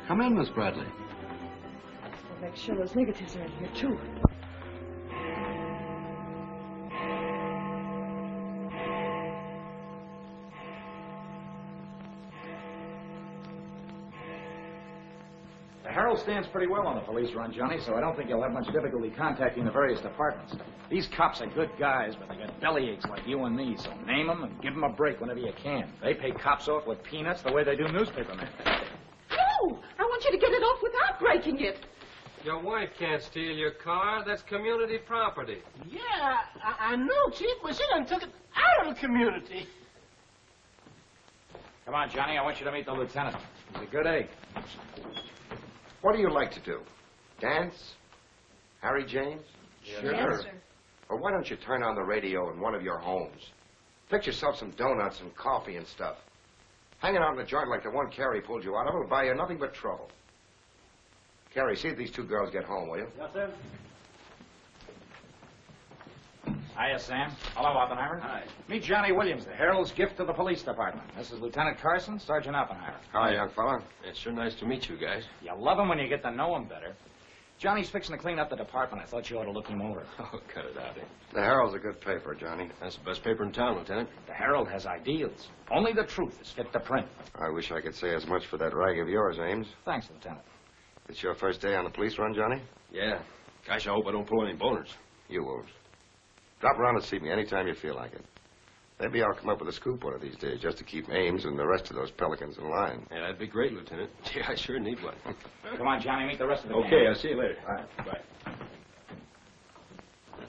Come in, Miss Bradley. We'll make sure those negatives are in here, too. The Herald stands pretty well on the police run, Johnny, so I don't think you'll have much difficulty contacting the various departments. These cops are good guys, but they got bellyaches like you and me, so name them and give them a break whenever you can. They pay cops off with peanuts the way they do newspapermen. No! I want you to get it off without breaking it. Your wife can't steal your car. That's community property. Yeah, I know, Chief, but she done took it out of the community. Come on, Johnny, I want you to meet the lieutenant. He's a good egg. What do you like to do? Dance? Harry James? Sure. Yes, sir. Or why don't you turn on the radio in one of your homes? Fix yourself some donuts and coffee and stuff. Hanging out in a joint like the one Carrie pulled you out of will buy you nothing but trouble. Carrie, see if these two girls get home, will you? Yes, sir. Hiya, Sam. Hello, Oppenheimer. Hi. Meet Johnny Williams, the Herald's gift to the police department. This is Lieutenant Carson, Sergeant Oppenheimer. Hi, young fella. It's sure nice to meet you guys. You love him when you get to know him better. Johnny's fixing to clean up the department. I thought you ought to look him over. Oh, cut it out. The Herald's a good paper, Johnny. That's the best paper in town, Lieutenant. The Herald has ideals. Only the truth is fit to print. I wish I could say as much for that rag of yours, Ames. Thanks, Lieutenant. It's your first day on the police run, Johnny? Yeah. Gosh, I hope I don't pull any boners. You won't. Drop around and see me anytime you feel like it. Maybe I'll come up with a scoop one of these days just to keep Ames and the rest of those pelicans in line. Yeah, that'd be great, Lieutenant. Yeah, I sure need one. Come on, Johnny, meet the rest of the gang. Okay, I'll see you later. All right. Bye.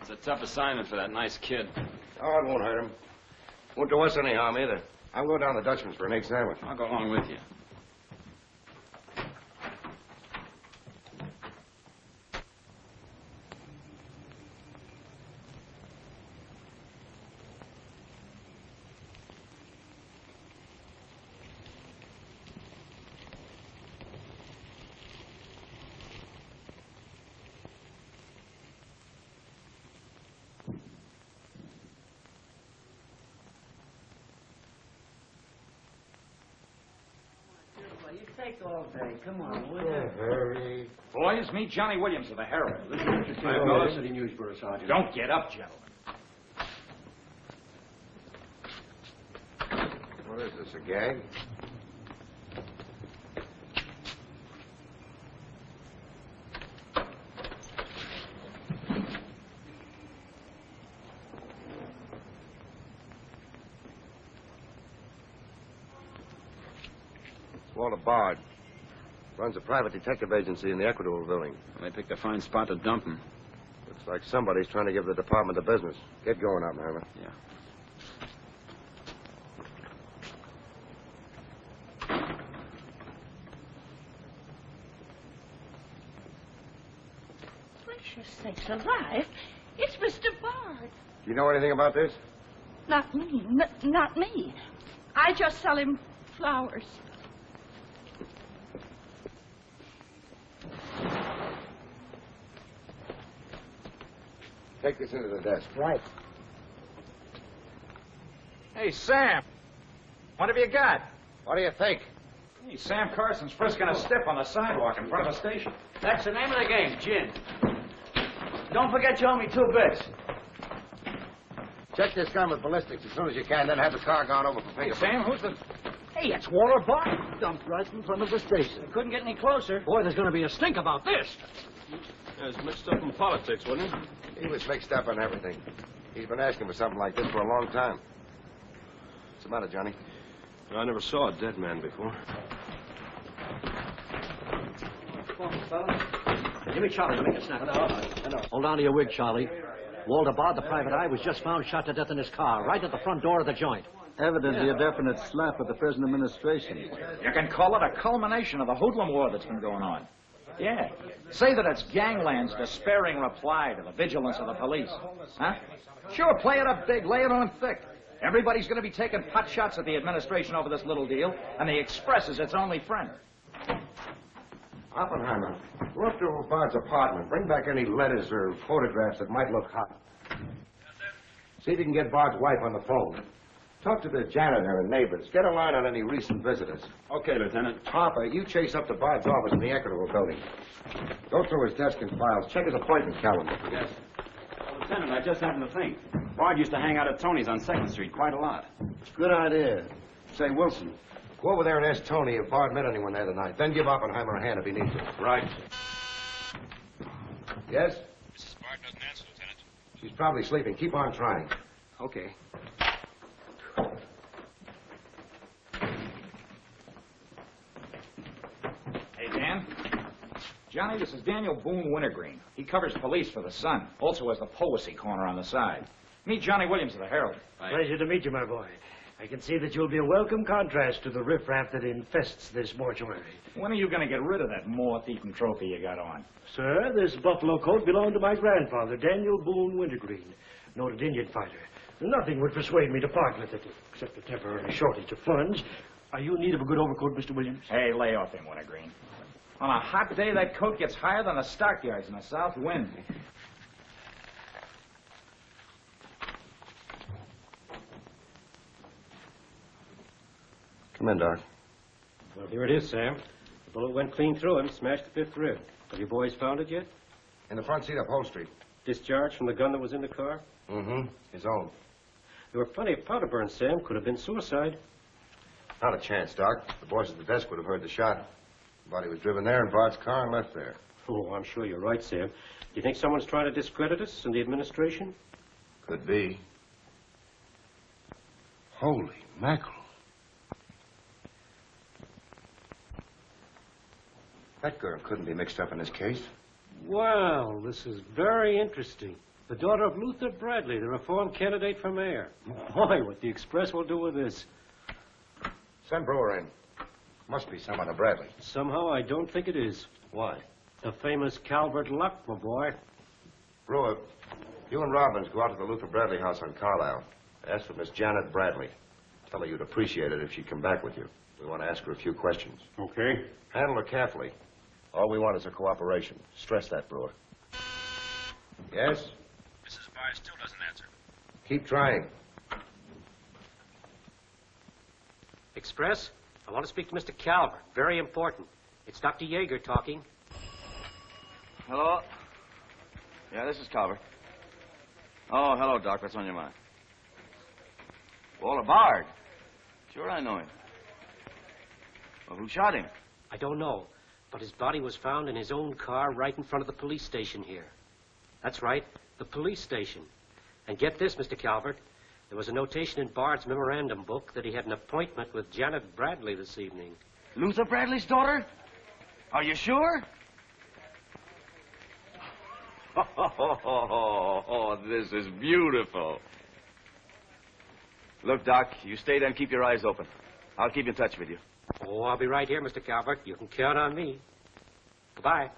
It's a tough assignment for that nice kid. Oh, it won't hurt him. Won't do us any harm either. I'm going down to the Dutchman's for an egg sandwich. I'll go along with you. You take all day. Come on, will you? Hurry. Boys, meet Johnny Williams of the Herald. This is Mr. Hi, City Newsboro, Sergeant. Don't get up, gentlemen. What is this, a gag? Walter Bard. Runs a private detective agency in the Equitable building. They picked a fine spot to dump him. Looks like somebody's trying to give the department the business. Get going, Oppenheimer. Yeah. Precious sakes alive. It's Mr. Bard. Do you know anything about this? Not me. Not me. I just sell him flowers. Take this into the desk. Right. Hey, Sam. What have you got? What do you think? Hey, Sam Carson's frisking a stiff on the sidewalk in front of the station. That's the name of the game, gin. Don't forget you owe me 2 bits. Check this gun with ballistics as soon as you can, then have the car gone over for Hey, fingerprints. Sam, who's the... Hey, it's Walter Bard. Dumped right in front of the station. We couldn't get any closer. Boy, there's going to be a stink about this. Yeah, it's mixed up in politics, wasn't he? He was mixed up on everything. He's been asking for something like this for a long time. What's the matter, Johnny? I never saw a dead man before. Give me Charlie to make a snap. Hold on to your wig, Charlie. Walter Bard, the private eye, was just found shot to death in his car, right at the front door of the joint. Evidently a definite slap at the present administration. You can call it a culmination of the hoodlum war that's been going on. Yeah. Say that it's gangland's despairing reply to the vigilance of the police. Huh? Sure, play it up big, lay it on thick. Everybody's going to be taking pot shots at the administration over this little deal, and the Express is its only friend. Oppenheimer, go up to Bard's apartment. Bring back any letters or photographs that might look hot. See if you can get Bard's wife on the phone. Talk to the janitor and neighbors. Get a line on any recent visitors. Okay, Lieutenant. Harper, you chase up to Bard's office in the Equitable building. Go through his desk and files. Check his appointment calendar. Yes. Lieutenant, I just happened to think. Bard used to hang out at Tony's on 2nd Street quite a lot. Good idea. Say, Wilson, go over there and ask Tony if Bard met anyone there tonight. Then give Oppenheimer a hand if he needs it. Right. Yes? Mrs. Bard doesn't answer, Lieutenant. She's probably sleeping. Keep on trying. Okay. Hey, Dan. Johnny, this is Daniel Boone Wintergreen. He covers police for the Sun. Also has the policy corner on the side. Meet Johnny Williams of the Herald. Pleasure to meet you, my boy. I can see that you'll be a welcome contrast to the riffraff that infests this mortuary. When are you going to get rid of that moth-eaten trophy you got on? Sir, this buffalo coat belonged to my grandfather, Daniel Boone Wintergreen, noted Indian fighter. Nothing would persuade me to part with it, except a temporary shortage of funds. Are you in need of a good overcoat, Mr. Williams? Hey, lay off him, Wintergreen. On a hot day, that coat gets higher than the stockyards in a south wind. Come in, Doc. Well, here it is, Sam. The bullet went clean through him, smashed the 5th rib. Have you boys found it yet? In the front seat upholstery. Discharged from the gun that was in the car? Mm-hmm. His own. There were plenty of powder burns, Sam. Could have been suicide. Not a chance, Doc. The boys at the desk would have heard the shot. The body was driven there in Bard's car and left there. Oh, I'm sure you're right, Sam. Do you think someone's trying to discredit us in the administration? Could be. Holy mackerel. That girl couldn't be mixed up in this case. Well, this is very interesting. The daughter of Luther Bradley, the reform candidate for mayor. Boy, what the Express will do with this. Send Brewer in. Must be someone of Bradley. Somehow, I don't think it is. Why? The famous Calvert luck, my boy. Brewer, you and Robbins go out to the Luther Bradley house on Carlisle. Ask for Miss Janet Bradley. Tell her you'd appreciate it if she'd come back with you. We want to ask her a few questions. Okay. Handle her carefully. All we want is her cooperation. Stress that, Brewer. Yes? Mrs. Bard still doesn't answer. Keep trying. Express, I want to speak to Mr. Calvert. Very important. It's Dr. Yager talking. Hello? Yeah, this is Calvert. Oh, hello, Doc. What's on your mind? Walter Bard. Sure, I know him. Well, who shot him? I don't know, but his body was found in his own car right in front of the police station here. That's right, the police station. And get this, Mr. Calvert. There was a notation in Bard's memorandum book that he had an appointment with Janet Bradley this evening. Luther Bradley's daughter? Are you sure? Oh, this is beautiful. Look, Doc, you stay there and keep your eyes open. I'll keep in touch with you. Oh, I'll be right here, Mr. Calvert. You can count on me. Goodbye.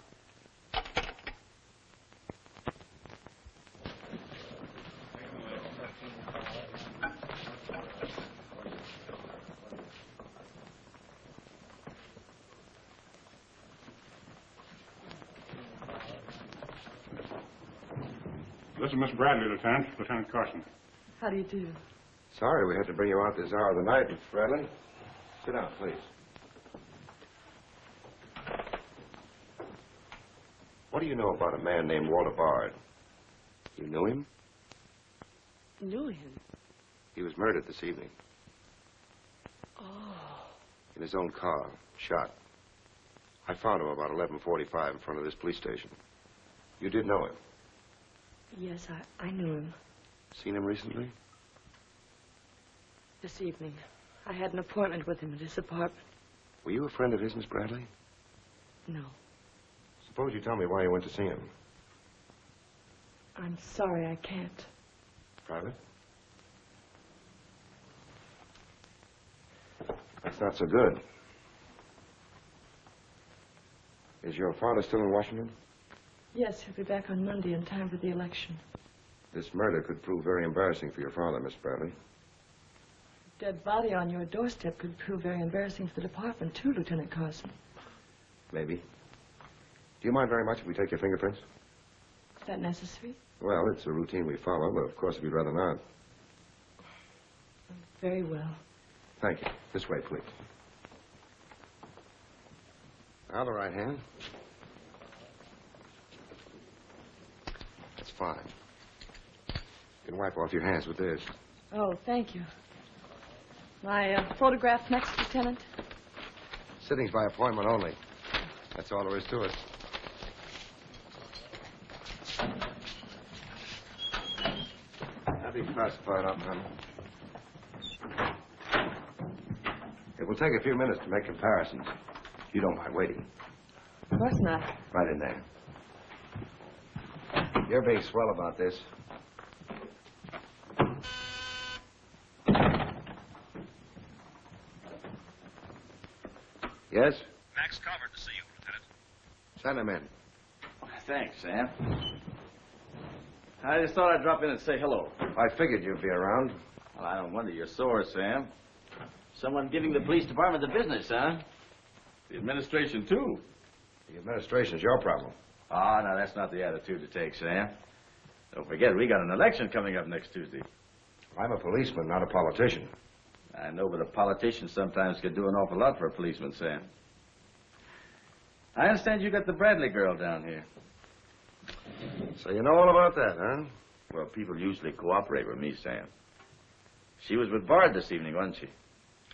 This is Miss Bradley, Lieutenant. Lieutenant Carson. How do you do? Sorry we had to bring you out this hour of the night, Miss Bradley. Sit down, please. What do you know about a man named Walter Bard? You knew him? Knew him? He was murdered this evening. Oh. In his own car, shot. I found him about 11:45 in front of this police station. You did know him? Yes, I knew him. Seen him recently? This evening. I had an appointment with him at his apartment. Were you a friend of his, Miss Bradley? No. Suppose you tell me why you went to see him. I'm sorry, I can't. Private? That's not so good. Is your father still in Washington? Yes, he'll be back on Monday in time for the election. This murder could prove very embarrassing for your father, Miss Bradley. Dead body on your doorstep could prove very embarrassing for the department, too, Lieutenant Carson. Maybe. Do you mind very much if we take your fingerprints? Is that necessary? Well, it's a routine we follow, but of course if you'd rather not. Very well. Thank you. This way, please. Now the right hand. That's fine. You can wipe off your hands with this. Oh, thank you. My photograph next, Lieutenant? Sittings by appointment only. That's all there is to it. That'll be classified up, honey. It will take a few minutes to make comparisons. You don't mind waiting. Of course not. Right in there. You're being swell about this. Yes? Max Calvert to see you, Lieutenant. Send him in. Thanks, Sam. I just thought I'd drop in and say hello. I figured you'd be around. Well, I don't wonder you're sore, Sam. Someone giving the police department the business, huh? The administration, too. The administration's your problem. Ah, now, that's not the attitude to take, Sam. Don't forget, we got an election coming up next Tuesday. I'm a policeman, not a politician. I know, but a politician sometimes can do an awful lot for a policeman, Sam. I understand you got the Bradley girl down here. So you know all about that, huh? Well, people usually cooperate with me, Sam. She was with Bard this evening, wasn't she?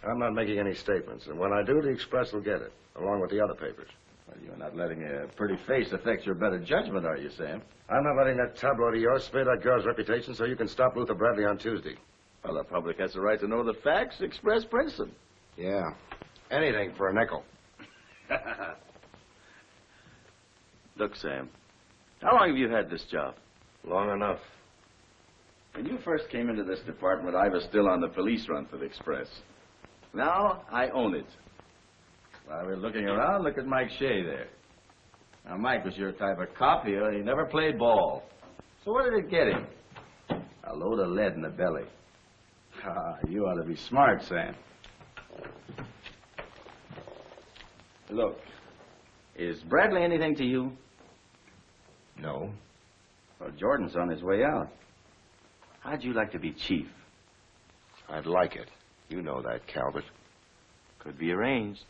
I'm not making any statements, and when I do, the Express will get it, along with the other papers. Well, you're not letting a pretty face affect your better judgment, are you, Sam? I'm not letting that tabloid of yours smear that girl's reputation so you can stop Luther Bradley on Tuesday. Well, the public has the right to know the facts. Express prints them. Yeah. Anything for a nickel. Look, Sam, how long have you had this job? Long enough. When you first came into this department, I was still on the police run for the Express. Now, I own it. While we're looking around, look at Mike Shea there. Now, Mike was your type of cop here. He never played ball. So what did it get him? A load of lead in the belly. Ah, you ought to be smart, Sam. Look, is Bradley anything to you? No. Well, Jordan's on his way out. How'd you like to be chief? I'd like it. You know that, Calvert. Could be arranged.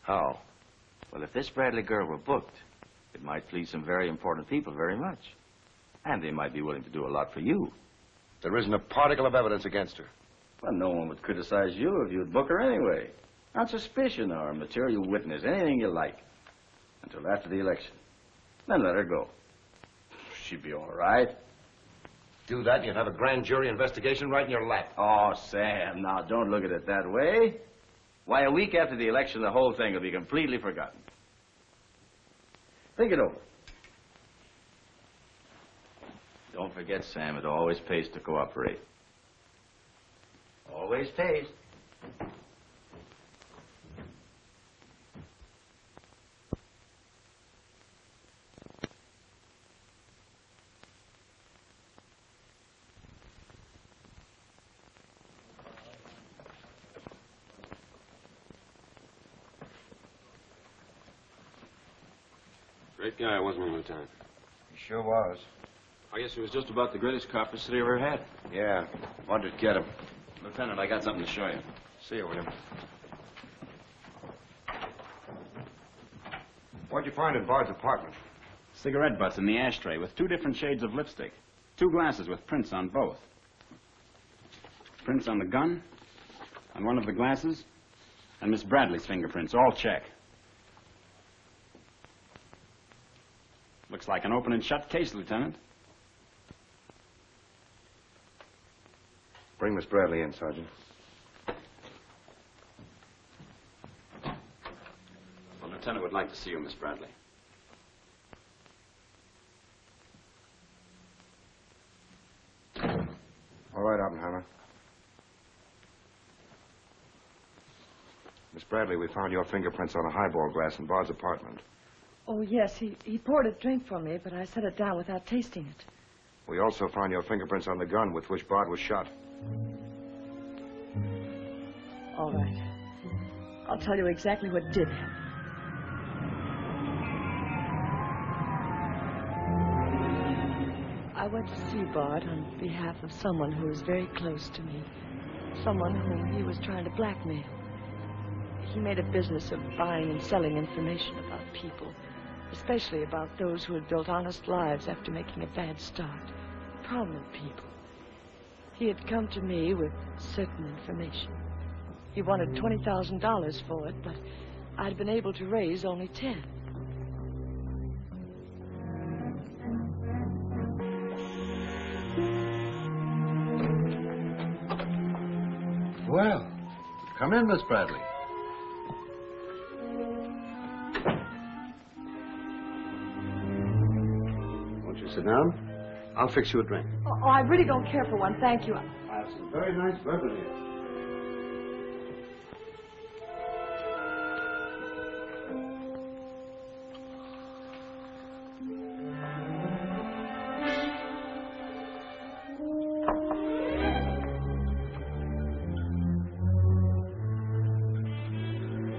How? Well, if this Bradley girl were booked, it might please some very important people very much. And they might be willing to do a lot for you. There isn't a particle of evidence against her. Well, no one would criticize you if you'd book her anyway. On suspicion or a material witness, anything you like. Until after the election. Then let her go. She'd be all right. Do that and you'd have a grand jury investigation right in your lap. Oh, Sam, now don't look at it that way. Why, a week after the election, the whole thing will be completely forgotten. Think it over. Don't forget, Sam, it always pays to cooperate. Always pays. Great guy, wasn't he, Lieutenant? He sure was. I guess he was just about the greatest cop the city ever had. Yeah. Wanted to get him. Lieutenant, I got something to show you. See you, William. What'd you find in Bard's apartment? Cigarette butts in the ashtray with 2 different shades of lipstick. 2 glasses with prints on both. Prints on the gun, on one of the glasses, and Miss Bradley's fingerprints, all check. Looks like an open and shut case, Lieutenant. Bring Miss Bradley in, Sergeant. The lieutenant would like to see you, Miss Bradley. All right, Oppenheimer. Miss Bradley, we found your fingerprints on a highball glass in Bard's apartment. Oh, yes, he poured a drink for me, but I set it down without tasting it. We also found your fingerprints on the gun with which Bard was shot. All right. I'll tell you exactly what did happen. I went to see Bard on behalf of someone who was very close to me. Someone whom he was trying to blackmail. He made a business of buying and selling information about people, especially about those who had built honest lives after making a bad start. Prominent people. He had come to me with certain information. He wanted $20,000 for it, but I'd been able to raise only 10. Well, come in, Miss Bradley. Won't you sit down? I'll fix you a drink. Oh, I really don't care for one, thank you. I have some very nice bourbon here.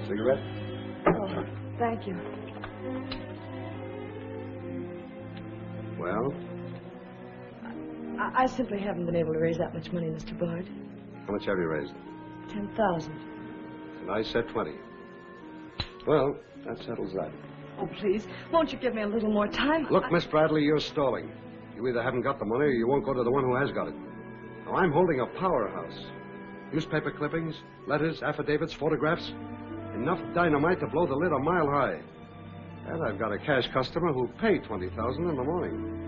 Cigarette? Oh, thank you. Well? I simply haven't been able to raise that much money, Mr. Bard. How much have you raised? 10,000. And I said 20. Well, that settles that. Oh, please, won't you give me a little more time? Look, Miss Bradley, you're stalling. You either haven't got the money or you won't go to the one who has got it. Now, I'm holding a powerhouse. Newspaper clippings, letters, affidavits, photographs. Enough dynamite to blow the lid a mile high. And I've got a cash customer who'll pay $20,000 in the morning.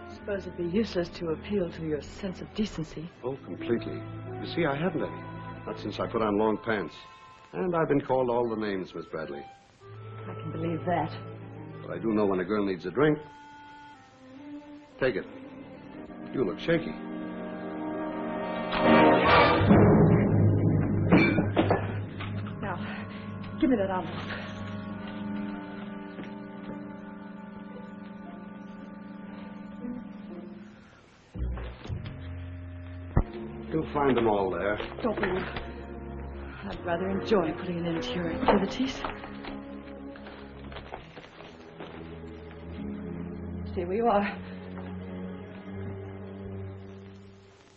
I suppose it'd be useless to appeal to your sense of decency. Oh, completely. You see, I haven't any. Not since I put on long pants. And I've been called all the names, Miss Bradley. I can believe that. But I do know when a girl needs a drink. Take it. You look shaky. Now, give me that envelope. You'll find them all there. Don't worry. I'd rather enjoy putting an end to your activities. Here we are.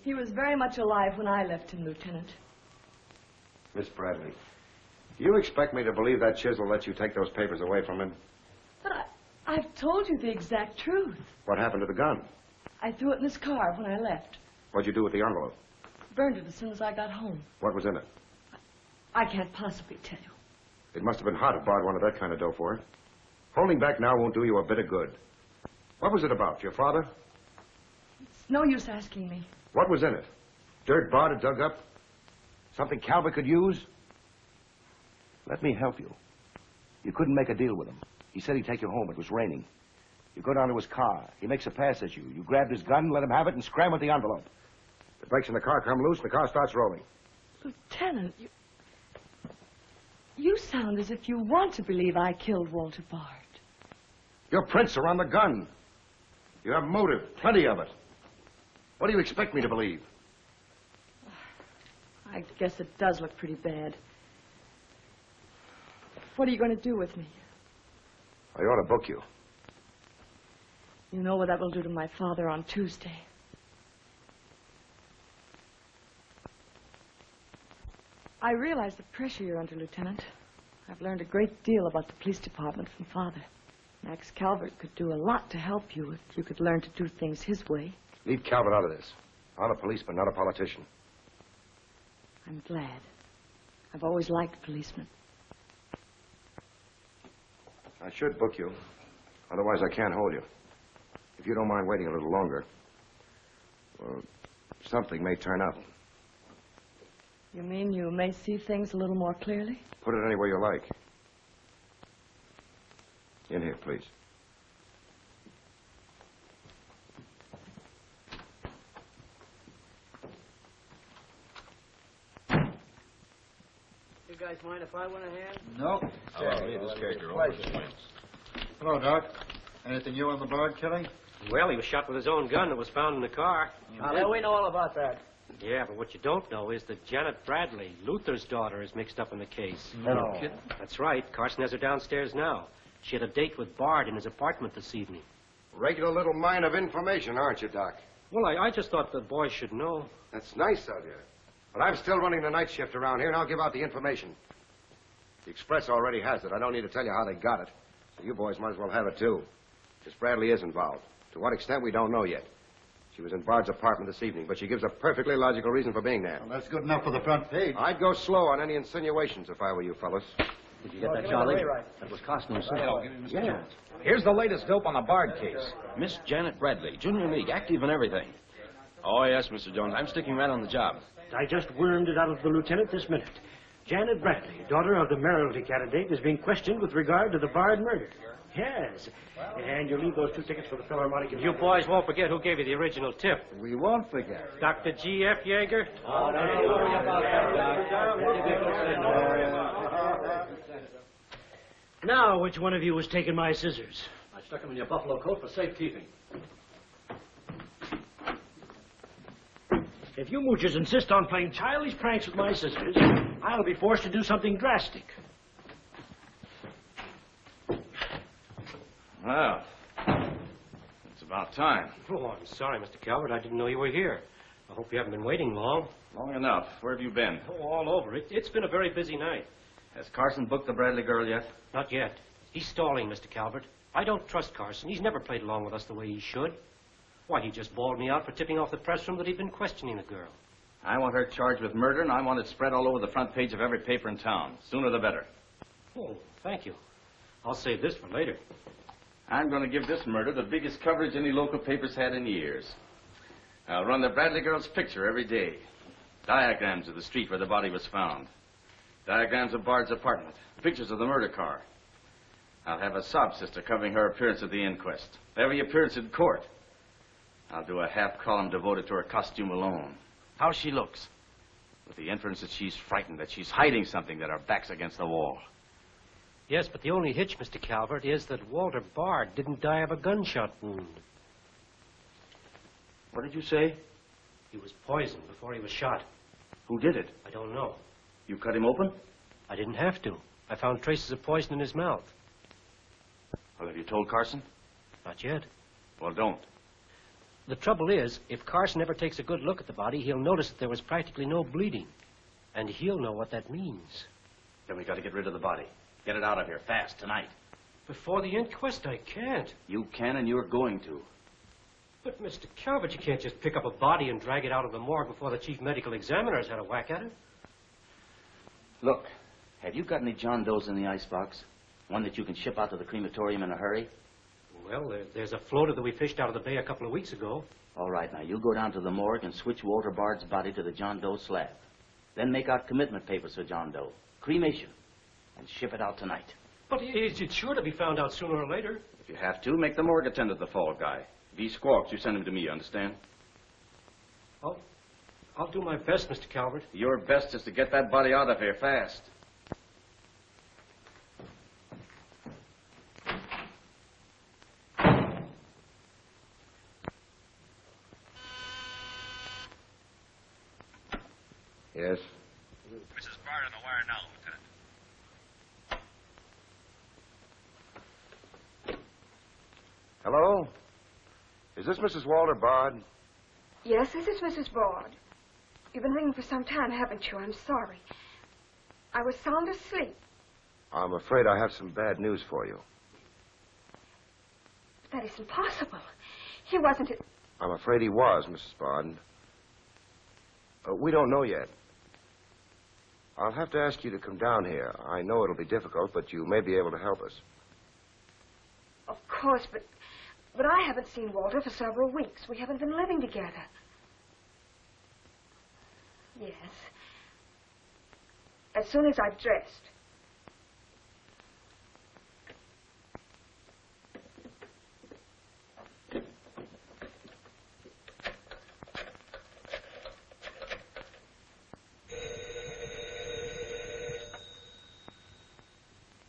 He was very much alive when I left him, Lieutenant. Miss Bradley, do you expect me to believe that chisel let you take those papers away from him? But I've told you the exact truth. What happened to the gun? I threw it in his car when I left. What'd you do with the envelope? Burned it as soon as I got home. What was in it? I can't possibly tell you. It must have been hot if Bard wanted that kind of dough for it. Holding back now won't do you a bit of good. What was it about? Your father? It's no use asking me. What was in it? Dirt Bard had dug up? Something Calvert could use? Let me help you. You couldn't make a deal with him. He said he'd take you home. It was raining. You go down to his car. He makes a pass at you. You grabbed his gun, let him have it, and scrambled the envelope. The brakes in the car come loose, and the car starts rolling. Lieutenant, you sound as if you want to believe I killed Walter Bard. Your prints are on the gun. You have motive, plenty of it. What do you expect me to believe? I guess it does look pretty bad. What are you going to do with me? I ought to book you. You know what that will do to my father on Tuesday. I realize the pressure you're under, Lieutenant. I've learned a great deal about the police department from Father. Max Calvert could do a lot to help you if you could learn to do things his way. Leave Calvert out of this. I'm a policeman, not a politician. I'm glad. I've always liked policemen. I should book you. Otherwise, I can't hold you. If you don't mind waiting a little longer, well, something may turn up. You mean you may see things a little more clearly? Put it anywhere you like. In here, please. You guys mind if I went ahead? No. Hello, Doc. Anything new on the Bard killing? Well, he was shot with his own gun that was found in the car. Yeah, we know all about that. Yeah, but what you don't know is that Janet Bradley, Luther's daughter, is mixed up in the case. No. That's right. Carson has her downstairs now. She had a date with Bard in his apartment this evening. Regular little mine of information, aren't you, Doc? Well, I just thought the boys should know. That's nice of you. But I'm still running the night shift around here, and I'll give out the information. The Express already has it. I don't need to tell you how they got it. So you boys might as well have it, too. Miss Bradley is involved. To what extent, we don't know yet. She was in Bard's apartment this evening, but she gives a perfectly logical reason for being there. Well, that's good enough for the front page. I'd go slow on any insinuations if I were you fellas. Did you get that, Charlie? That was Carson himself. Yeah. Here's the latest dope on the Bard case. Miss Janet Bradley, Junior League, active and everything. Oh, yes, Mr. Jones. I'm sticking right on the job. I just wormed it out of the lieutenant this minute. Janet Bradley, daughter of the mayoralty candidate, is being questioned with regard to the Bard murder. Yes. And you'll leave those 2 tickets for the Philharmonic. You boys won't forget who gave you the original tip. We won't forget. Dr. G.F. Yager? Oh, don't worry about that, Doc. Now, which one of you was taking my scissors? I stuck them in your buffalo coat for safekeeping. If you moochers insist on playing childish pranks with my scissors, I'll be forced to do something drastic. Well, it's about time. Oh, I'm sorry, Mr. Calvert. I didn't know you were here. I hope you haven't been waiting long. Long enough. Where have you been? Oh, all over. It's been a very busy night. Has Carson booked the Bradley girl yet? Not yet. He's stalling, Mr. Calvert. I don't trust Carson. He's never played along with us the way he should. Why, he just bawled me out for tipping off the press room that he'd been questioning the girl. I want her charged with murder, and I want it spread all over the front page of every paper in town. Sooner the better. Oh, thank you. I'll save this for later. I'm going to give this murder the biggest coverage any local paper's had in years. I'll run the Bradley girl's picture every day. Diagrams of the street where the body was found. Diagrams of Bard's apartment. Pictures of the murder car. I'll have a sob sister covering her appearance at the inquest. Every appearance in court. I'll do a half column devoted to her costume alone. How she looks. With the inference that she's frightened, that she's hiding something, that her back's against the wall. Yes, but the only hitch, Mr. Calvert, is that Walter Bard didn't die of a gunshot wound. What did you say? He was poisoned before he was shot. Who did it? I don't know. You cut him open? I didn't have to. I found traces of poison in his mouth. Well, have you told Carson? Not yet. Well, don't. The trouble is, if Carson ever takes a good look at the body, he'll notice that there was practically no bleeding. And he'll know what that means. Then we got to get rid of the body. Get it out of here, fast, tonight. Before the inquest, I can't. You can, and you're going to. But, Mr. Calvert, you can't just pick up a body and drag it out of the morgue before the chief medical examiner's had a whack at it. Look, have you got any John Does in the icebox? One that you can ship out to the crematorium in a hurry? Well, there's a floater that we fished out of the bay a couple of weeks ago. All right, now, you go down to the morgue and switch Walter Bard's body to the John Doe slab. Then make out commitment papers for John Doe. Cremation. And ship it out tonight. But it's sure to be found out sooner or later. If you have to, make the morgue attendant the fall guy. If he squawks, you send him to me, you understand? I'll do my best, Mr. Calvert. Your best is to get that body out of here fast. Yes? Mrs. Bard on the wire now, Lieutenant. Hello? Is this Mrs. Walter Bard? Yes, this is Mrs. Bard. You've been ringing for some time, haven't you? I'm sorry. I was sound asleep. I'm afraid I have some bad news for you. But that isn't possible. He wasn't... I'm afraid he was, Mrs. Bard. We don't know yet. I'll have to ask you to come down here. I know it'll be difficult, but you may be able to help us. Of course, but I haven't seen Walter for several weeks. We haven't been living together. Yes. As soon as I've dressed.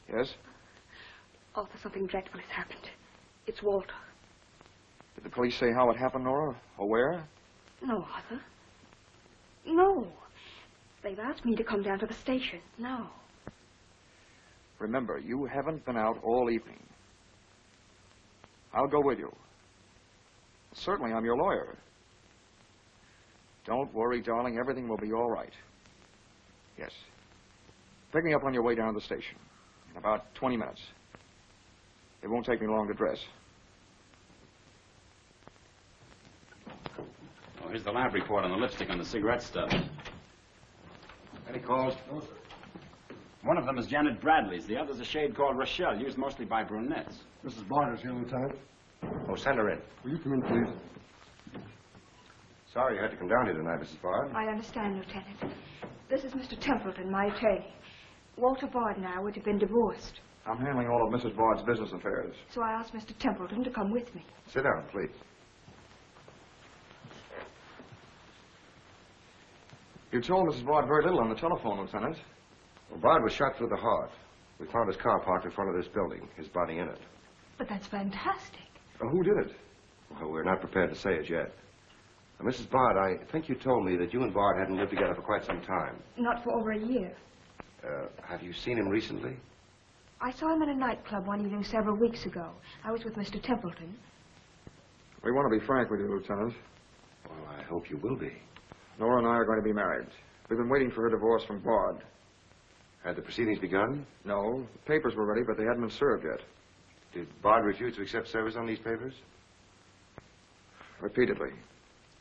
Yes? Arthur, something dreadful has happened. It's Walter. Did the police say how it happened, Nora? Or where? No, Arthur. No. They've asked me to come down to the station. No. Remember, you haven't been out all evening. I'll go with you. Certainly, I'm your lawyer. Don't worry, darling. Everything will be all right. Yes. Pick me up on your way down to the station. In about 20 minutes. It won't take me long to dress. Oh, here's the lab report on the lipstick and the cigarette stuff. Any calls? No, sir. One of them is Janet Bradley's. The other's a shade called Rochelle, used mostly by brunettes. Mrs. Barter's here, Lieutenant. Oh, send her in. Will you come in, please? Sorry you had to come down here tonight, Mrs. Bard. I understand, Lieutenant. This is Mr. Templeton, my attorney. Walter Bard and I would have been divorced, I'm handling all of Mrs. Bard's business affairs. so I asked Mr. Templeton to come with me. Sit down, please. You told Mrs. Bard very little on the telephone, Lieutenant. Well, Bard was shot through the heart. We found his car parked in front of this building, his body in it. But that's fantastic. Who did it? Well, we're not prepared to say it yet. Mrs. Bard, I think you told me that you and Bard hadn't lived together for quite some time. Not for over a year. Have you seen him recently? I saw him at a nightclub one evening several weeks ago. I was with Mr. Templeton. We want to be frank with you, Lieutenant. Well, I hope you will be. Nora and I are going to be married. We've been waiting for her divorce from Bard. Had the proceedings begun? No. The papers were ready, but they hadn't been served yet. Did Bard refuse to accept service on these papers? Repeatedly.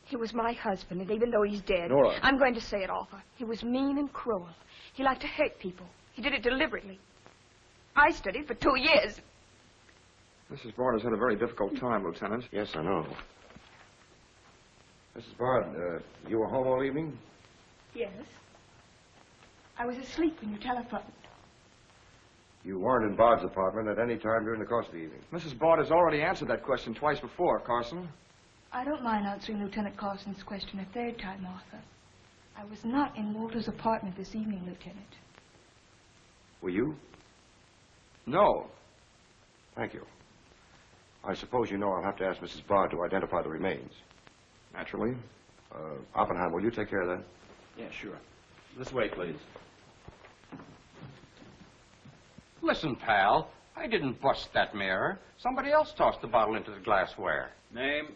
He was my husband, and even though he's dead, Nora. I'm going to say it, Arthur. He was mean and cruel. He liked to hurt people. He did it deliberately. I studied for 2 years. Mrs. Bard has had a very difficult time, Lieutenant. Yes, I know. Mrs. Bard, you were home all evening? Yes. I was asleep when you telephoned. You weren't in Bard's apartment at any time during the course of the evening. Mrs. Bard has already answered that question twice before, Carson. I don't mind answering Lieutenant Carson's question a third time, Arthur. I was not in Walter's apartment this evening, Lieutenant. Were you? No. Thank you. I suppose you know I'll have to ask Mrs. Bard to identify the remains. Naturally. Oppenheim, will you take care of that? Yeah, sure. This way, please. Listen, pal, I didn't bust that mirror. Somebody else tossed the bottle into the glassware. Name?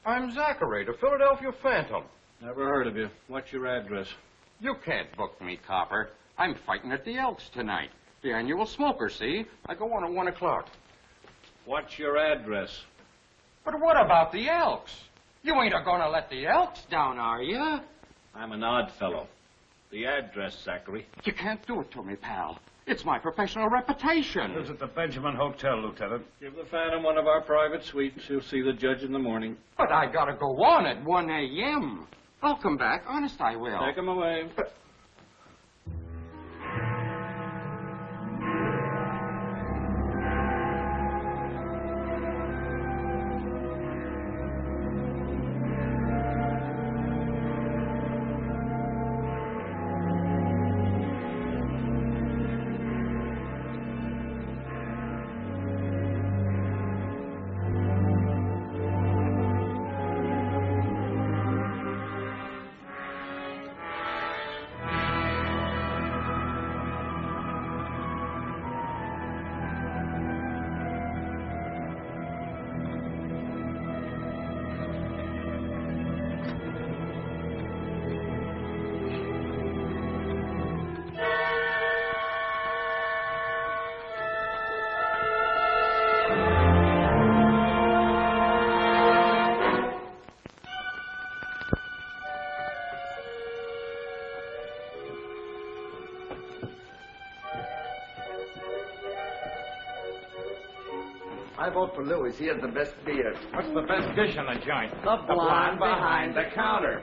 I'm Zachary, the Philadelphia Phantom. Never heard of you. What's your address? You can't book me, copper. I'm fighting at the Elks tonight. The annual smoker, see? I go on at 1 o'clock. What's your address? But what about the Elks? You ain't a-gonna let the Elks down, are you? I'm an odd fellow. The address, Zachary. You can't do it to me, pal. It's my professional reputation. It's at the Benjamin Hotel, Lieutenant. Give the Phantom one of our private suites. You'll see the judge in the morning. But I gotta go on at 1 a.m. I'll come back. Honest, I will. Take him away. But I vote for Louis. He has the best beer. What's the best dish in the joint? The blonde behind the counter.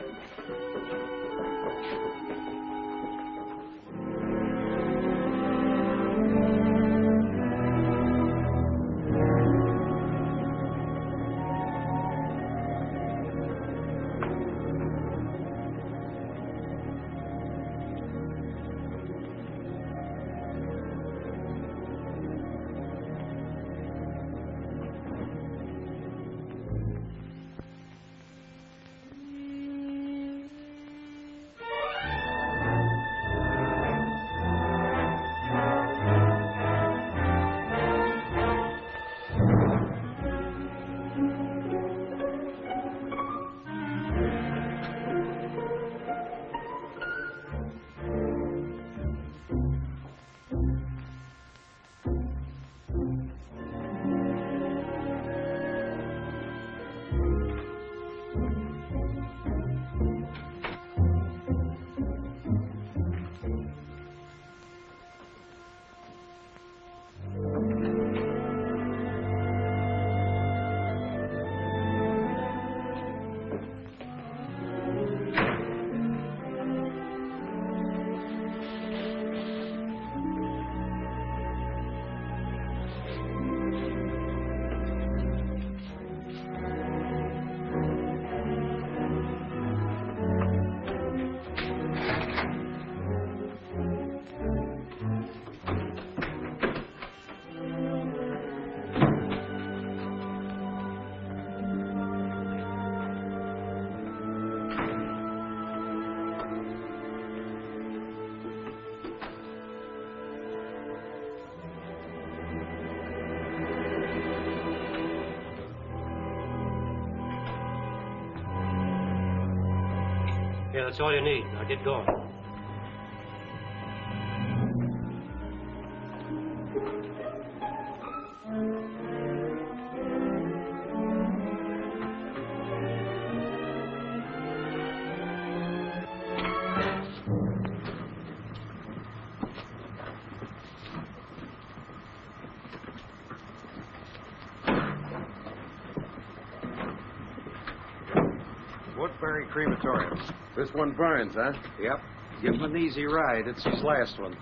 Here, that's all you need. Now get going. Woodbury Crematorium. This one burns, huh? Yep. Give him an easy ride. It's his last one.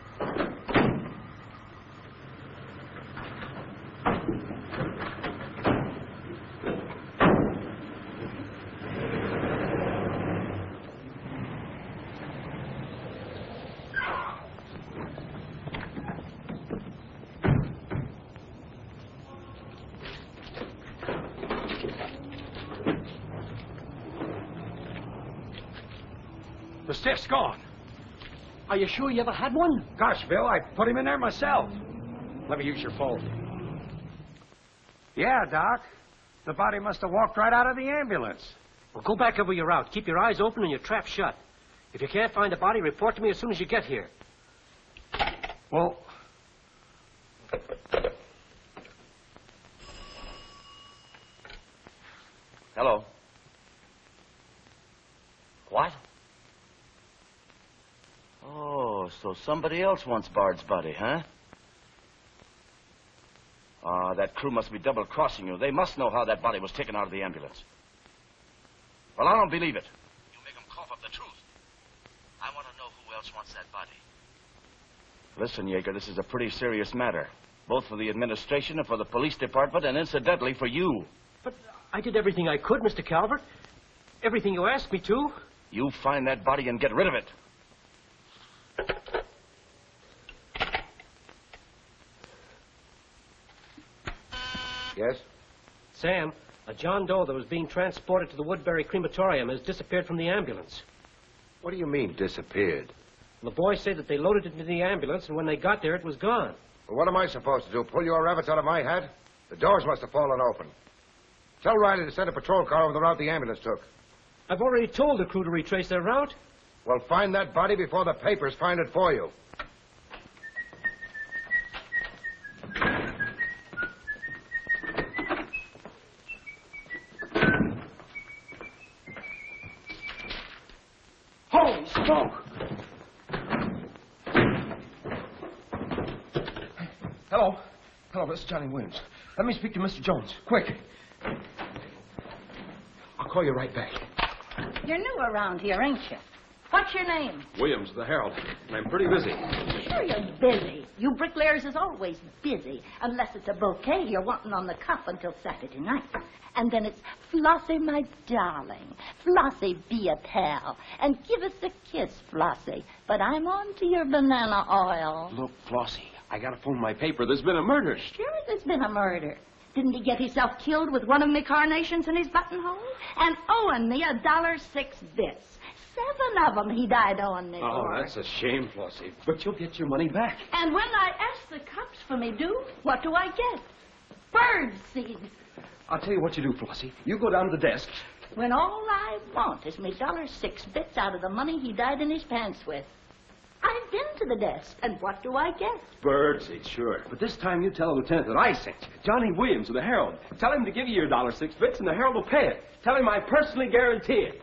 The stiff's gone. Are you sure you ever had one? Gosh, Bill, I put him in there myself. Let me use your phone. Yeah, Doc. The body must have walked right out of the ambulance. Well, go back over your route. Keep your eyes open and your trap shut. If you can't find the body, report to me as soon as you get here. Well... Hello. What? Oh, so somebody else wants Bard's body, huh? Ah, that crew must be double-crossing you. They must know how that body was taken out of the ambulance. Well, I don't believe it. You make them cough up the truth. I want to know who else wants that body. Listen, Yager, this is a pretty serious matter. Both for the administration and for the police department, and incidentally for you. But I did everything I could, Mr. Calvert. Everything you asked me to. You find that body and get rid of it. Yes? Sam, a John Doe that was being transported to the Woodbury Crematorium has disappeared from the ambulance. What do you mean, disappeared? The boys say that they loaded it into the ambulance, and when they got there, it was gone. Well, what am I supposed to do? Pull your rabbits out of my hat? The doors must have fallen open. Tell Riley to send a patrol car over the route the ambulance took. I've already told the crew to retrace their route. Well, find that body before the papers find it for you. Holy smoke! Hello. Hello, this is Johnny Williams. Let me speak to Mr. Jones. Quick. I'll call you right back. You're new around here, ain't you? What's your name? Williams, the Herald. I'm pretty busy. Sure you're busy. You bricklayers is always busy, unless it's a bouquet you're wanting on the cuff until Saturday night. And then it's, Flossie, my darling. Flossie, be a pal. And give us a kiss, Flossie. But I'm on to your banana oil. Look, Flossie, I gotta phone my paper. There's been a murder. Sure there's been a murder. Didn't he get himself killed with one of me carnations in his buttonhole? And owing me $1.06 bits. 7 of them he died owing me Oh, for. that's a shame, Flossie. But you'll get your money back. And when I ask the cops for me due, what do I get? Bird seed. I'll tell you what you do, Flossie. You go down to the desk. When all I want is me $1.06 bits out of the money he died in his pants with. I've been to the desk, and what do I get? Birdseed, sure. But this time you tell the lieutenant that I sent you. Johnny Williams of the Herald. Tell him to give you your $1.06 bits, and the Herald will pay it. Tell him I personally guarantee it.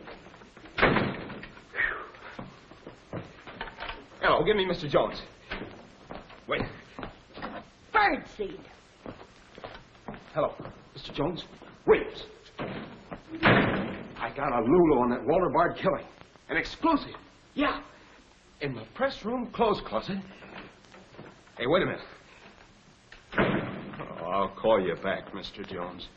Hello, give me Mr. Jones. Wait. Birdseed. Hello, Mr. Jones. Williams. I got a Lulu on that Walter Bard killing. An exclusive. Yeah. In the press room clothes closet. Hey, wait a minute. Oh, I'll call you back, Mr. Jones.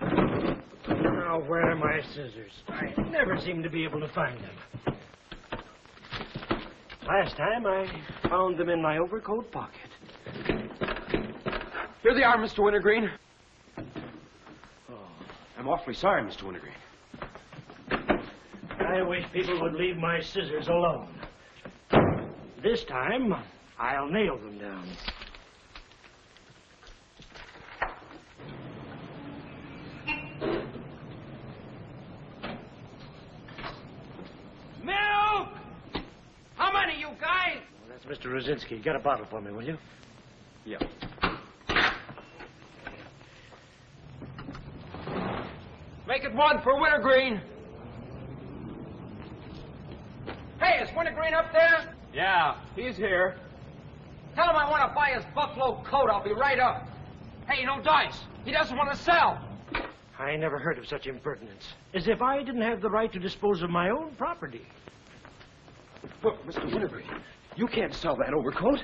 Now, where are my scissors? I never seem to be able to find them. Last time, I found them in my overcoat pocket. Here they are, Mr. Wintergreen. Oh, I'm awfully sorry, Mr. Wintergreen. I wish people would leave my scissors alone. This time, I'll nail them down. Mr. Rosinski, get a bottle for me, will you? Yeah. Make it one for Wintergreen. Hey, is Wintergreen up there? Yeah. He's here. Tell him I want to buy his buffalo coat. I'll be right up. Hey, no dice. He doesn't want to sell. I never heard of such impertinence. As if I didn't have the right to dispose of my own property. Look, Mr. Wintergreen, you can't sell that overcoat.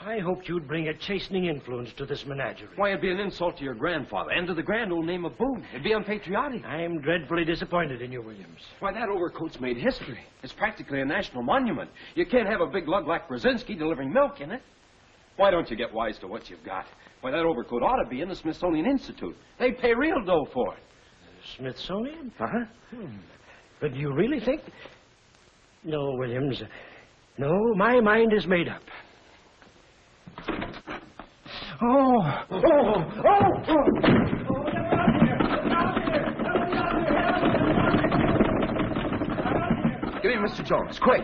I hoped you'd bring a chastening influence to this menagerie. Why, it'd be an insult to your grandfather and to the grand old name of Boone. It'd be unpatriotic. I'm dreadfully disappointed in you, Williams. Why, that overcoat's made history. It's practically a national monument. You can't have a big lug like Brzezinski delivering milk in it. Why don't you get wise to what you've got? Why, that overcoat ought to be in the Smithsonian Institute. They pay real dough for it. Smithsonian? Uh-huh. But do you really think... No, Williams. No, my mind is made up. Give me Mr. Jones, quick.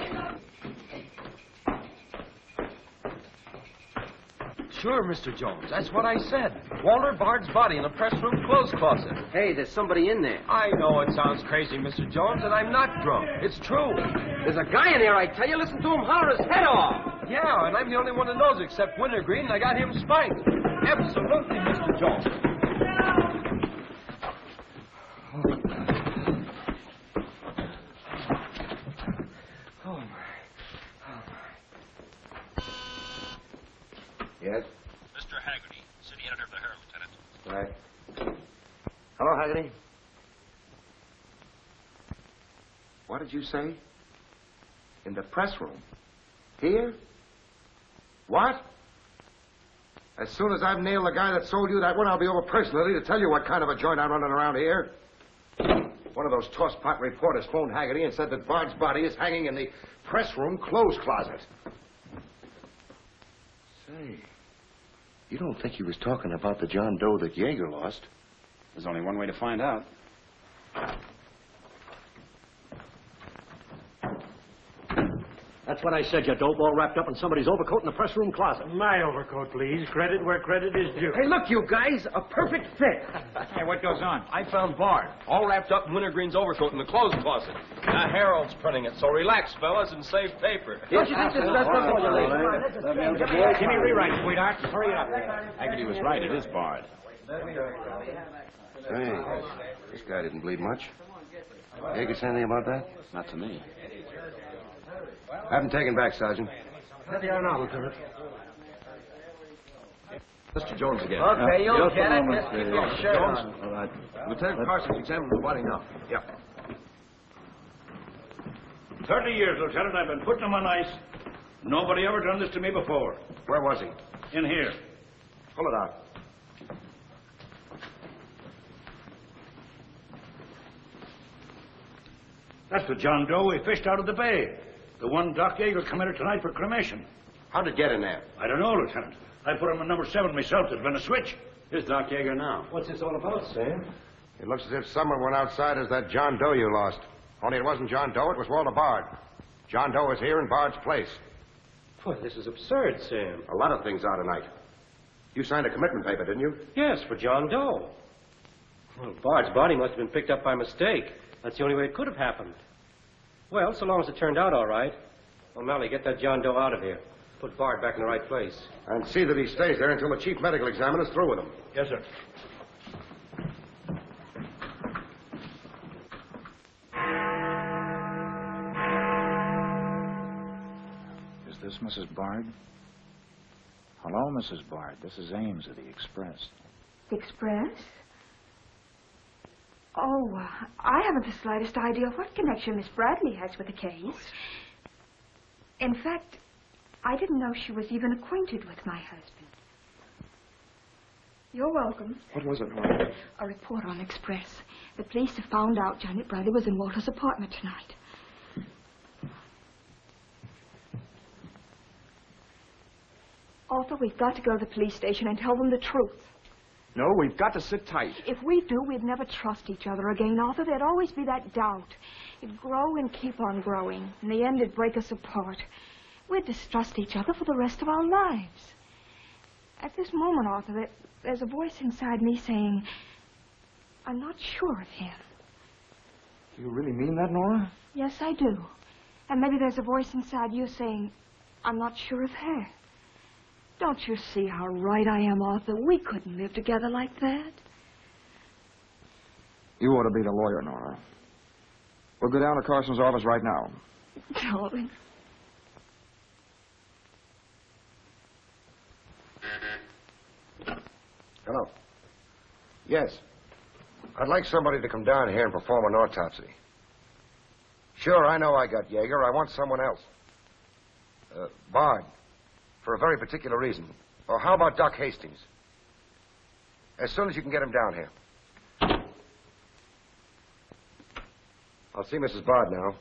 Sure, Mr. Jones. That's what I said. Walter Bard's body in a press room clothes closet. Hey, there's somebody in there. I know it sounds crazy, Mr. Jones, and I'm not drunk. It's true. There's a guy in there, I tell you. Listen to him holler his head off. Yeah, and I'm the only one that knows except Wintergreen, and I got him spiked. Absolutely, Mr. Jones. Yes? Mr. Haggerty, city editor of the Herald, Lieutenant. Right. Hello, Haggerty. What did you say? In the press room? Here? What? As soon as I've nailed the guy that sold you that one, I'll be over personally to tell you what kind of a joint I'm running around here. One of those tosspot reporters phoned Haggerty and said that Bard's body is hanging in the press room clothes closet. Say, you don't think he was talking about the John Doe that Yager lost? There's only one way to find out. That's what I said, you dope, all wrapped up in somebody's overcoat in the press room closet. My overcoat, please. Credit where credit is due. Hey, look, you guys, a perfect fit. Hey, what goes on? I found Bard, all wrapped up in Wintergreen's overcoat in the clothes closet. The Herald's printing it, so relax, fellas, and save paper. Don't you think this is best for you, ladies? Give me a rewrite, sweetheart. Hurry up. Haggerty was right. It is Bard. Say, this guy didn't bleed much. Yager say anything about that? Not to me. Have him taken back, Sergeant. There they are now, Lieutenant. Mr. Jones again. Okay, you'll Just get a it. moment, Just keep your shirt Jones. on. All right. Lieutenant Carson's examining the body now. Yep. 30 years, Lieutenant. I've been putting him on ice. Nobody ever done this to me before. Where was he? In here. Pull it out. That's the John Doe we fished out of the bay. The one Doc Yager committed tonight for cremation. How'd it get in there? I don't know, Lieutenant. I put him in number 7 myself. There's been a switch. Here's Doc Yager now. What's this all about, Sam? It looks as if someone went outside as that John Doe you lost. Only it wasn't John Doe, it was Walter Bard. John Doe is here in Bard's place. Boy, this is absurd, Sam. A lot of things are tonight. You signed a commitment paper, didn't you? Yes, for John Doe. Well, Bard's body must have been picked up by mistake. That's the only way it could have happened. Well, so long as it turned out all right. O'Malley, get that John Doe out of here. Put Bard back in the right place. And see that he stays there until the chief medical examiner's through with him. Yes, sir. Is this Mrs. Bard? Hello, Mrs. Bard. This is Ames of the Express. The Express? Oh, I haven't the slightest idea what connection Miss Bradley has with the case. In fact, I didn't know she was even acquainted with my husband. You're welcome. What was it, Mom? A report on Express. The police have found out Janet Bradley was in Walter's apartment tonight. Arthur, we've got to go to the police station and tell them the truth. No, we've got to sit tight. If we do, we'd never trust each other again, Arthur. There'd always be that doubt. It'd grow and keep on growing. In the end, it'd break us apart. We'd distrust each other for the rest of our lives. At this moment, Arthur, there's a voice inside me saying, I'm not sure of him. Do you really mean that, Nora? Yes, I do. And maybe there's a voice inside you saying, I'm not sure of her. Don't you see how right I am, Arthur? We couldn't live together like that. You ought to be the lawyer, Nora. We'll go down to Carson's office right now. Darling. Hello. Yes. I'd like somebody to come down here and perform an autopsy. Sure, I know I got Yager. I want someone else. Bard. For a very particular reason. Or how about Doc Hastings? As soon as you can get him down here. I'll see Mrs. Bard now.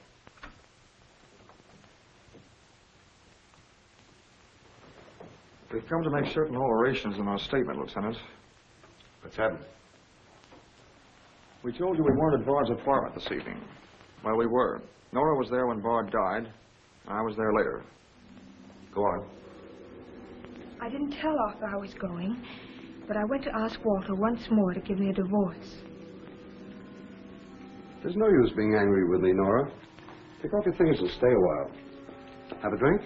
We've come to make certain alterations in our statement, Lieutenant. What's happened? We told you we weren't at Bard's apartment this evening. Well, we were. Nora was there when Bard died. I was there later. Go on. I didn't tell Arthur I was going, but I went to ask Walter once more to give me a divorce. There's no use being angry with me, Nora. Take off your things and stay a while. Have a drink?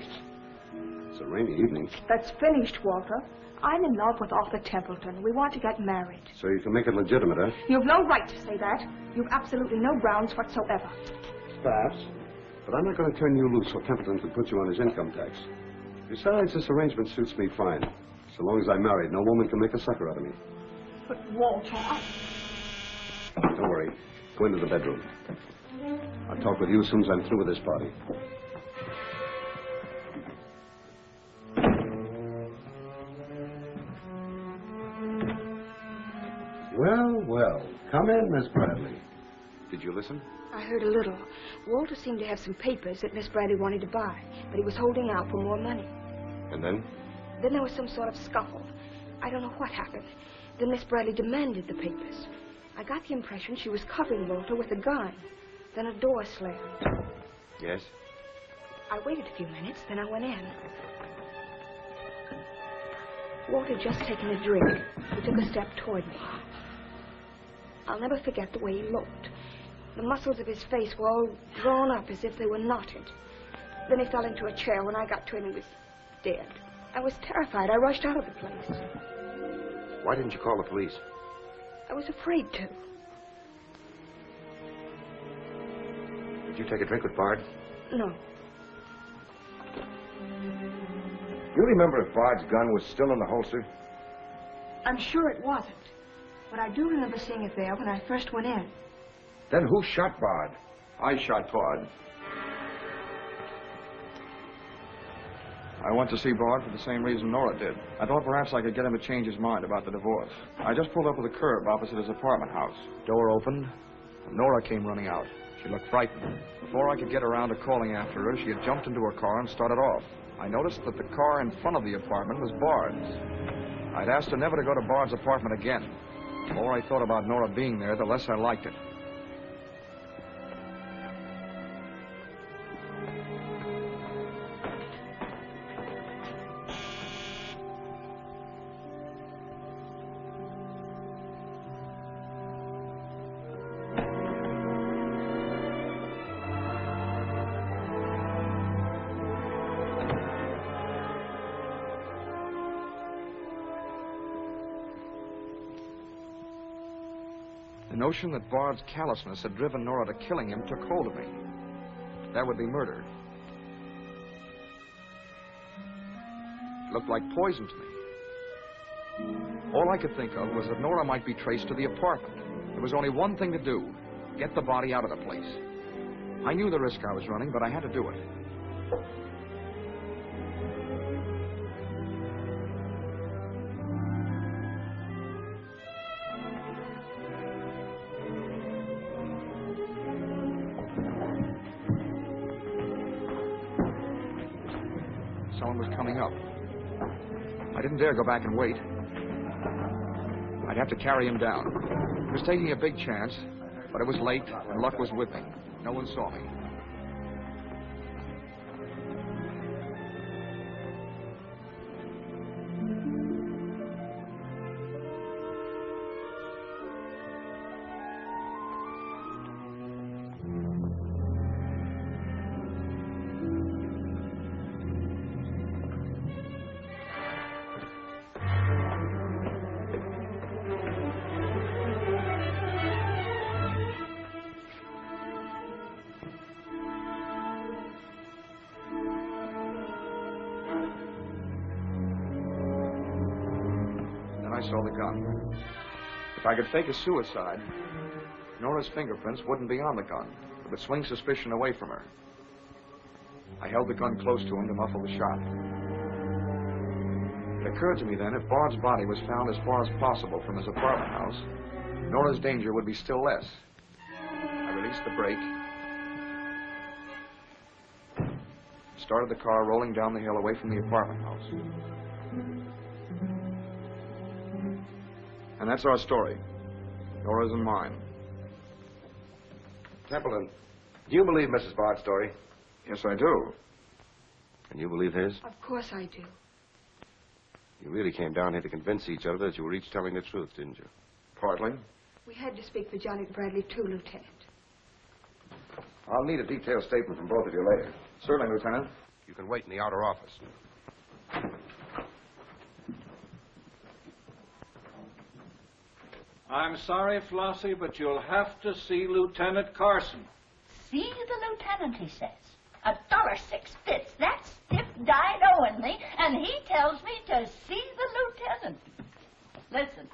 It's a rainy evening. That's finished, Walter. I'm in love with Arthur Templeton. We want to get married. So you can make it legitimate, huh? You've no right to say that. You've absolutely no grounds whatsoever. Perhaps. But I'm not going to turn you loose so Templeton can put you on his income tax. Besides, this arrangement suits me fine. So long as I'm married, no woman can make a sucker out of me. But, Walter, Don't worry. Go into the bedroom. I'll talk with you as soon as I'm through with this party. Well, well. Come in, Miss Bradley. Did you listen? I heard a little. Walter seemed to have some papers that Miss Bradley wanted to buy, but he was holding out for more money. And then? Then there was some sort of scuffle. I don't know what happened. Then Miss Bradley demanded the papers. I got the impression she was covering Walter with a gun. Then a door slammed. Yes? I waited a few minutes, then I went in. Walter had just taken a drink. He took a step toward me. I'll never forget the way he looked. The muscles of his face were all drawn up as if they were knotted. Then he fell into a chair. When I got to him, he was dead. I was terrified. I rushed out of the place. Why didn't you call the police? I was afraid to. Did you take a drink with Bard? No. You remember if Bard's gun was still in the holster? I'm sure it wasn't. But I do remember seeing it there when I first went in. Then who shot Bard? I shot Bard. I went to see Bard for the same reason Nora did. I thought perhaps I could get him to change his mind about the divorce. I just pulled up to the curb opposite his apartment house. Door opened, and Nora came running out. She looked frightened. Before I could get around to calling after her, she had jumped into her car and started off. I noticed that the car in front of the apartment was Bard's. I'd asked her never to go to Bard's apartment again. The more I thought about Nora being there, the less I liked it. The notion that Bard's callousness had driven Nora to killing him took hold of me. That would be murder. It looked like poison to me. All I could think of was that Nora might be traced to the apartment. There was only one thing to do: get the body out of the place. I knew the risk I was running, but I had to do it. Someone was coming up. I didn't dare go back and wait. I'd have to carry him down. I was taking a big chance, but it was late, and luck was with me. No one saw me. saw the gun. If I could fake a suicide, Nora's fingerprints wouldn't be on the gun. It would swing suspicion away from her. I held the gun close to him to muffle the shot. It occurred to me then, if Bard's body was found as far as possible from his apartment house, Nora's danger would be still less. I released the brake, started the car rolling down the hill away from the apartment house. And that's our story. Nora's and mine. Templeton, do you believe Mrs. Bard's story? Yes, I do. And you believe his? Of course I do. You really came down here to convince each other that you were each telling the truth, didn't you? Partly. We had to speak for Johnny Bradley, too, Lieutenant. I'll need a detailed statement from both of you later. Certainly, Lieutenant. You can wait in the outer office. I'm sorry, Flossie, but you'll have to see Lieutenant Carson. See the lieutenant, he says. $1.06. That's stiff died owing me, and he tells me to see the lieutenant. Listen,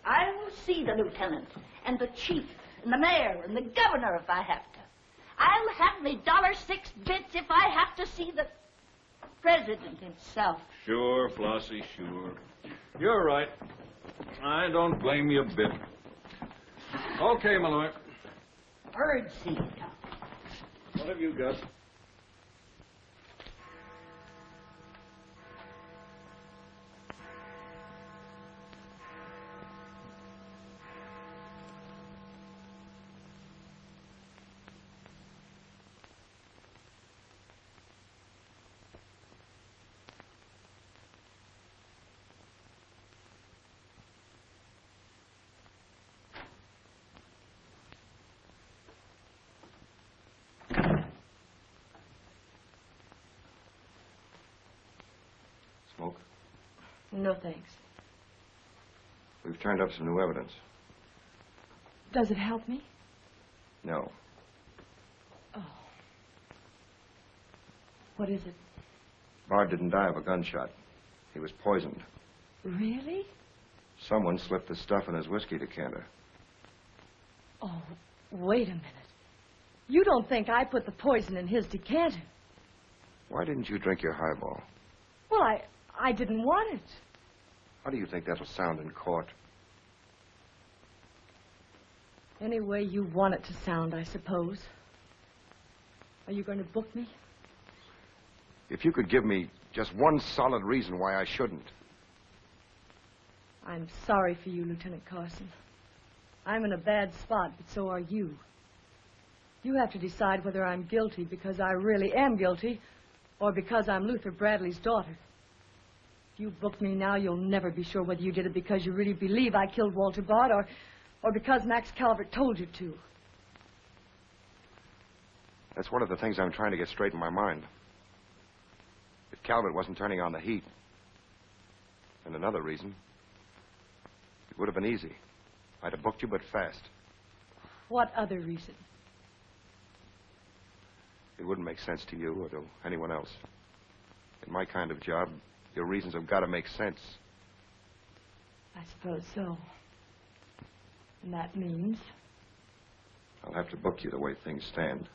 I will see the lieutenant, and the chief, and the mayor, and the governor if I have to. I'll have me $1.06 if I have to see the president himself. Sure, Flossie, sure. You're right. I don't blame you a bit. Okay, Malloy. Birdseed. What have you got? Smoke? No, thanks. We've turned up some new evidence. Does it help me? No. Oh. What is it? Bard didn't die of a gunshot. He was poisoned. Really? Someone slipped the stuff in his whiskey decanter. Oh, wait a minute. You don't think I put the poison in his decanter? Why didn't you drink your highball? Well, I didn't want it. How do you think that'll sound in court? Any way you want it to sound, I suppose. Are you going to book me? If you could give me just one solid reason why I shouldn't. I'm sorry for you, Lieutenant Carson. I'm in a bad spot, but so are you. You have to decide whether I'm guilty because I really am guilty or because I'm Luther Bradley's daughter. If you book me now, you'll never be sure whether you did it because you really believe I killed Walter Bard or because Max Calvert told you to. That's one of the things I'm trying to get straight in my mind. If Calvert wasn't turning on the heat. And another reason. It would have been easy. I'd have booked you, but fast. What other reason? It wouldn't make sense to you or to anyone else. In my kind of job, your reasons have got to make sense. I suppose so. And that means? I'll have to book you the way things stand.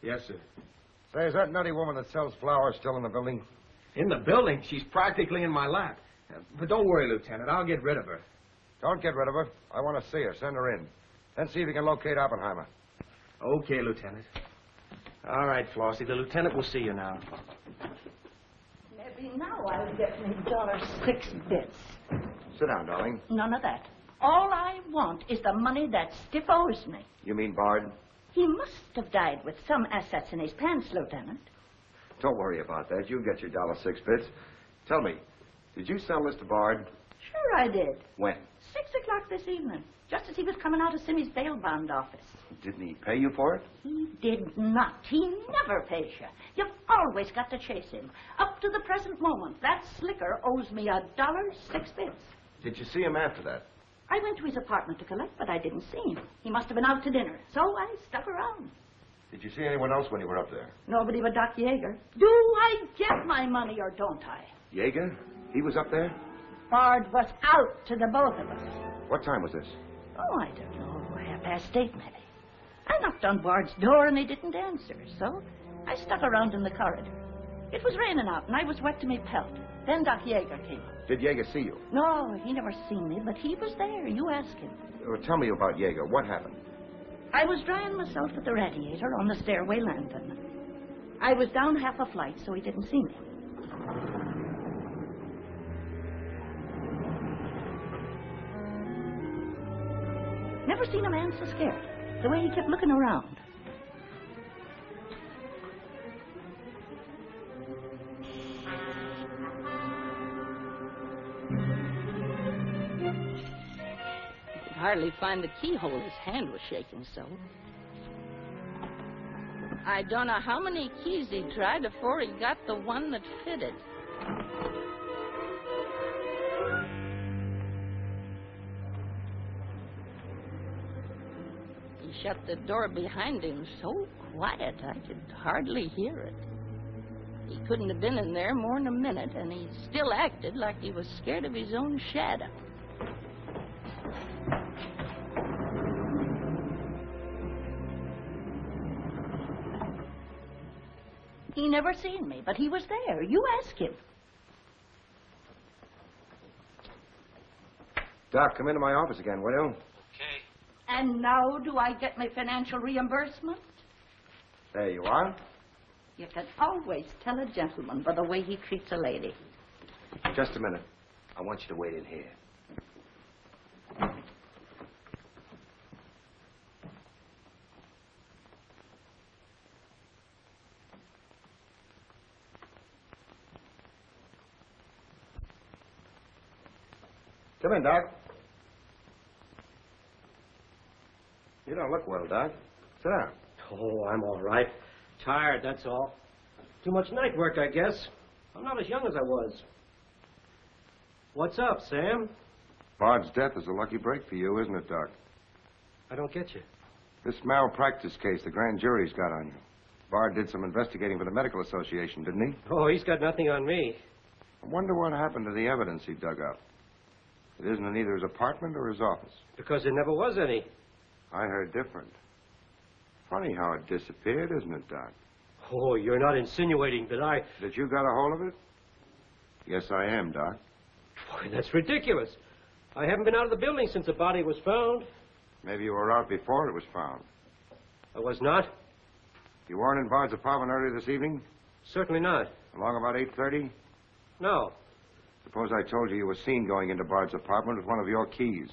Yes, sir. Say, is that nutty woman that sells flowers still in the building? In the building? She's practically in my lap. But don't worry, Lieutenant. I'll get rid of her. Don't get rid of her. I want to see her. Send her in. Then see if you can locate Oppenheimer. Okay, Lieutenant. All right, Flossie. The lieutenant will see you now. Maybe now I'll get me $6 bits. Sit down, darling. None of that. All I want is the money that Stiff owes me. You mean Bard? He must have died with some assets in his pants, Lieutenant. Don't worry about that. You'll get your $6. Tell me, did you sell this to Bard? Sure I did. When? 6 o'clock this evening, just as he was coming out of Simmy's bail bond office. Didn't he pay you for it? He did not. He never pays you. You've always got to chase him. Up to the present moment, that slicker owes me $6. Did you see him after that? I went to his apartment to collect, but I didn't see him. He must have been out to dinner, so I stuck around. Did you see anyone else when you were up there? Nobody but Doc Yager. Do I get my money or don't I? Yager? He was up there? Bard was out to the both of us. What time was this? Oh, I don't know. 8:30, maybe. I knocked on Bard's door and he didn't answer, so I stuck around in the corridor. It was raining out and I was wet to me pelt. Then Doc Yager came up. Did Yager see you? No, he never seen me, but he was there. You ask him. Tell me about Yager. What happened? I was drying myself at the radiator on the stairway landing. I was down half a flight, so he didn't see me. Never seen a man so scared. The way he kept looking around. Could hardly find the keyhole. His hand was shaking so. I don't know how many keys he tried before he got the one that fitted. He shut the door behind him so quiet I could hardly hear it. He couldn't have been in there more than a minute, and he still acted like he was scared of his own shadow. He never seen me, but he was there. You ask him. Doc, come into my office again, will you? And now do I get my financial reimbursement? There you are. You can always tell a gentleman by the way he treats a lady. Just a minute. I want you to wait in here. Come in, Doc. You don't look well, Doc. Sit down. Oh, I'm all right. Tired, that's all. Too much night work, I guess. I'm not as young as I was. What's up, Sam? Bard's death is a lucky break for you, isn't it, Doc? I don't get you. This malpractice case the grand jury's got on you. Bard did some investigating for the Medical Association, didn't he? Oh, he's got nothing on me. I wonder what happened to the evidence he dug up. It isn't in either his apartment or his office. Because there never was any. I heard different. Funny how it disappeared, isn't it, Doc? Oh, you're not insinuating that I... That you got a hold of it? Yes, I am, Doc. Boy, that's ridiculous. I haven't been out of the building since the body was found. Maybe you were out before it was found. I was not. You weren't in Bard's apartment earlier this evening? Certainly not. Along about 8:30? No. Suppose I told you were seen going into Bard's apartment with one of your keys.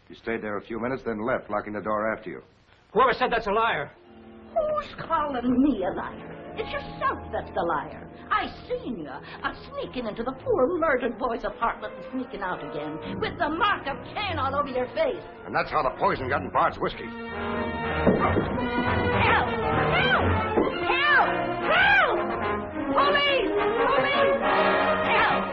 You stayed there a few minutes, then left, locking the door after you. Whoever said that's a liar. Who's calling me a liar? It's yourself that's the liar. I seen you sneaking into the poor murdered boy's apartment and sneaking out again with the mark of Cain all over your face. And that's how the poison got in Bard's whiskey. Help! Help! Help! Help! Police! Police! Help!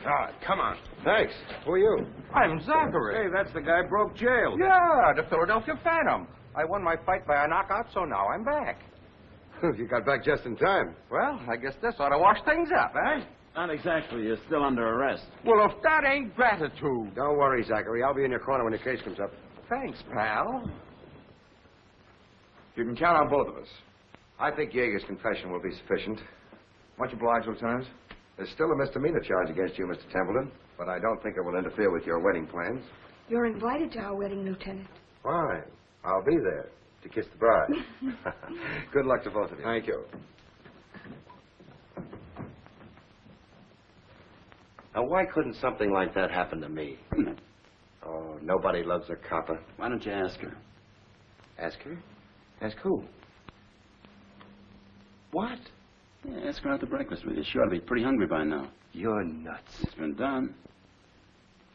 God, come on. Thanks. Who are you? I'm Zachary. Hey, that's the guy broke jail. Yeah, the Philadelphia Phantom. I won my fight by a knockout, so now I'm back. You got back just in time. Well, I guess this ought to wash things up, eh? Not exactly. You're still under arrest. Well, if that ain't gratitude. Don't worry, Zachary. I'll be in your corner when the case comes up. Thanks, pal. You can count on both of us. I think Yager's confession will be sufficient. Much obliged, Lieutenant. There's still a misdemeanor charge against you, Mr. Templeton, but I don't think it will interfere with your wedding plans. You're invited to our wedding, Lieutenant. Fine. I'll be there to kiss the bride. Good luck to both of you. Thank you. Now, why couldn't something like that happen to me? Oh, nobody loves a copper. Why don't you ask her? Ask her? Ask who? What? Yeah, ask her out to breakfast with you. She ought to be pretty hungry by now. You're nuts. It's been done.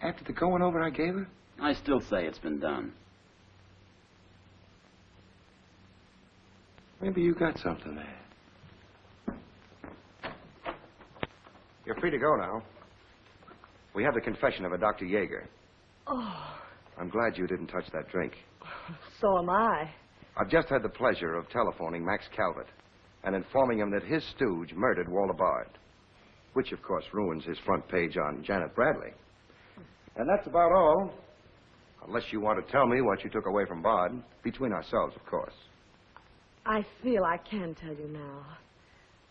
After the going over I gave her? I still say it's been done. Maybe you got something there. You're free to go now. We have the confession of a Dr. Yager. Oh, I'm glad you didn't touch that drink. so am I. I've just had the pleasure of telephoning Max Calvert and informing him that his stooge murdered Walter Bard, which, of course, ruins his front page on Janet Bradley. And that's about all, unless you want to tell me what you took away from Bard, between ourselves, of course. I feel I can tell you now.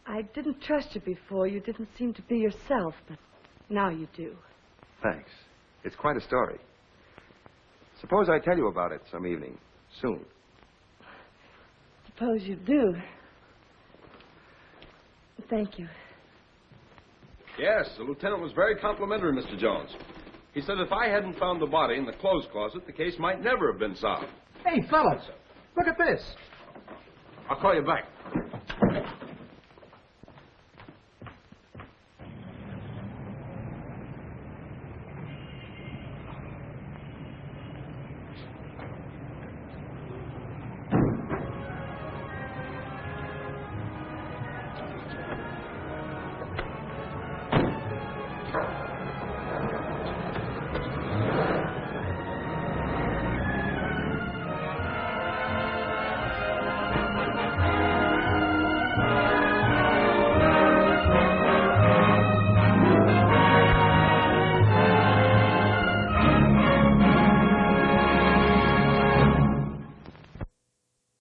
I didn't trust you before. You didn't seem to be yourself, but now you do. Thanks. It's quite a story. Suppose I tell you about it some evening, soon. Suppose you do. Thank you. Yes, the lieutenant was very complimentary, Mr. Jones. He said if I hadn't found the body in the clothes closet, the case might never have been solved. Hey, fellas, look at this. I'll call you back.